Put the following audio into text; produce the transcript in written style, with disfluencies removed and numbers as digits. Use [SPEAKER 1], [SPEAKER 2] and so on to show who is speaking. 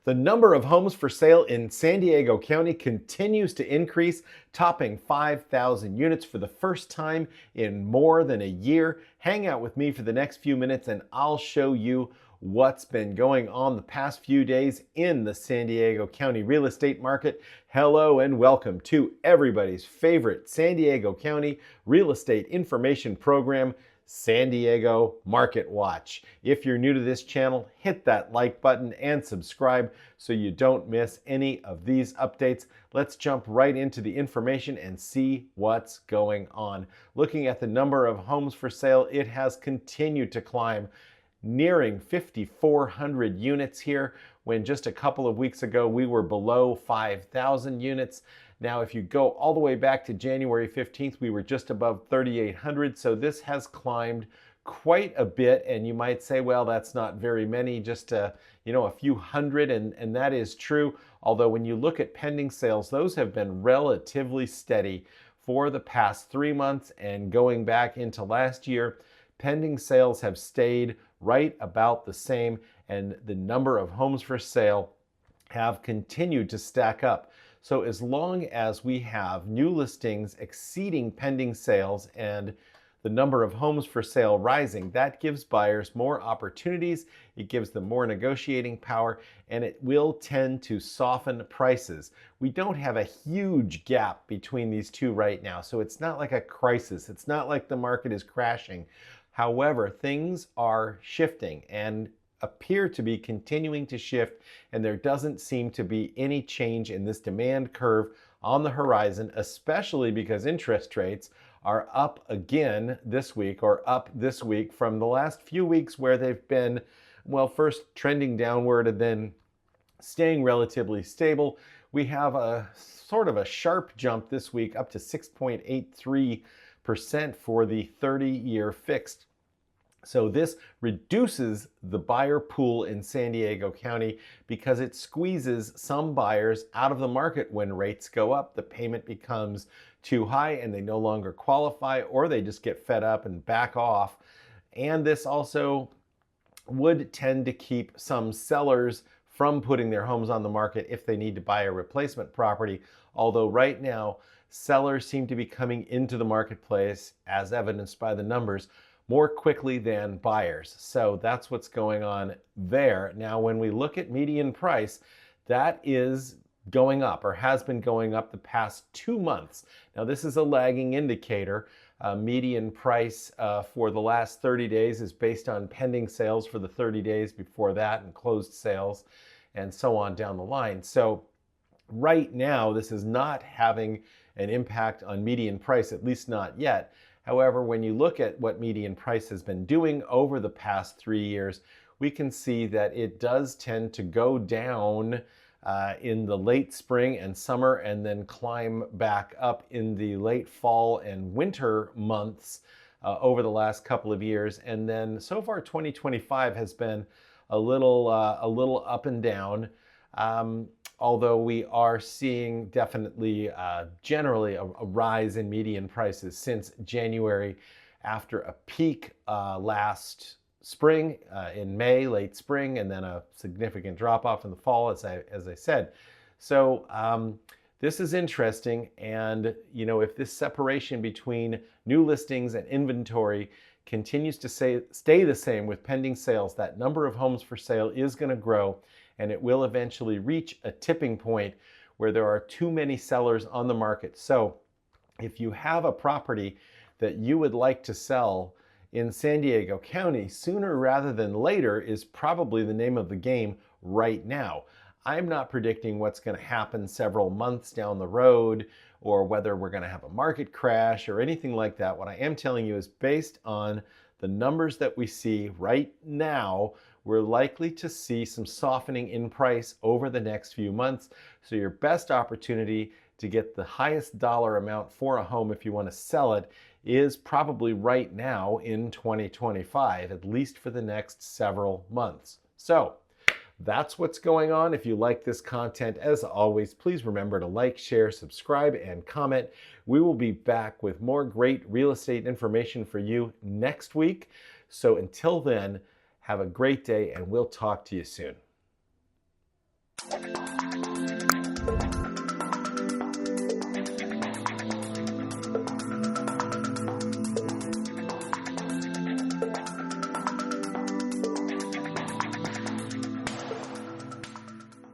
[SPEAKER 1] The number of homes for sale in San Diego County continues to increase, topping 5,000 units for the first time in more than a year. Hang out with me for the next few minutes and I'll show you what's been going on the past few days in the San Diego County real estate market. Hello and welcome to everybody's favorite San Diego County real estate information program, San Diego Market Watch. If you're new to this channel, hit that like button and subscribe so you don't miss any of these updates. Let's jump right into the information and see what's going on. Looking at the number of homes for sale, it has continued to climb, nearing 5,400 units here, when just a couple of weeks ago we were below 5,000 units. Now, if you go all the way back to January 15th, we were just above 3,800. So this has climbed quite a bit. And you might say, well, that's not very many, just a few hundred. And that is true. Although when you look at pending sales, those have been relatively steady for the past 3 months. And going back into last year, pending sales have stayed right about the same. And the number of homes for sale have continued to stack up. So as long as we have new listings exceeding pending sales and the number of homes for sale rising, that gives buyers more opportunities, it gives them more negotiating power, and it will tend to soften prices. We don't have a huge gap between these two right now, so it's not like a crisis. It's not like the market is crashing. However, things are shifting and appear to be continuing to shift, and there doesn't seem to be any change in this demand curve on the horizon, especially because interest rates are up again this week, or up this week from the last few weeks where they've been, well, first trending downward and then staying relatively stable. We have a sort of a sharp jump this week up to 6.83% for the 30-year fixed. So this reduces the buyer pool in San Diego County because it squeezes some buyers out of the market when rates go up. The payment becomes too high and they no longer qualify, or they just get fed up and back off. And this also would tend to keep some sellers from putting their homes on the market if they need to buy a replacement property. Although right now, sellers seem to be coming into the marketplace, as evidenced by the numbers, more quickly than buyers. So that's what's going on there. Now, when we look at median price, that is going up, or has been going up the past 2 months. Now, this is a lagging indicator. Median price for the last 30 days is based on pending sales for the 30 days before that and closed sales and so on down the line. So right now, this is not having an impact on median price, at least not yet. However, when you look at what median price has been doing over the past 3 years, we can see that it does tend to go down in the late spring and summer, and then climb back up in the late fall and winter months over the last couple of years. And then so far 2025 has been a little up and down. Although we are seeing definitely generally a rise in median prices since January, after a peak last spring in May, late spring, and then a significant drop off in the fall, as I said. So this is interesting, and if this separation between new listings and inventory continues to stay the same with pending sales, that number of homes for sale is going to grow. And it will eventually reach a tipping point where there are too many sellers on the market. So if you have a property that you would like to sell in San Diego County, sooner rather than later is probably the name of the game right now. I'm not predicting what's going to happen several months down the road, or whether we're going to have a market crash or anything like that. What I am telling you is based on the numbers that we see right now, we're likely to see some softening in price over the next few months. So your best opportunity to get the highest dollar amount for a home, if you want to sell it, is probably right now in 2025, at least for the next several months. So that's what's going on. If you like this content, as always, please remember to like, share, subscribe, and comment. We will be back with more great real estate information for you next week. So until then, have a great day, and we'll talk to you soon.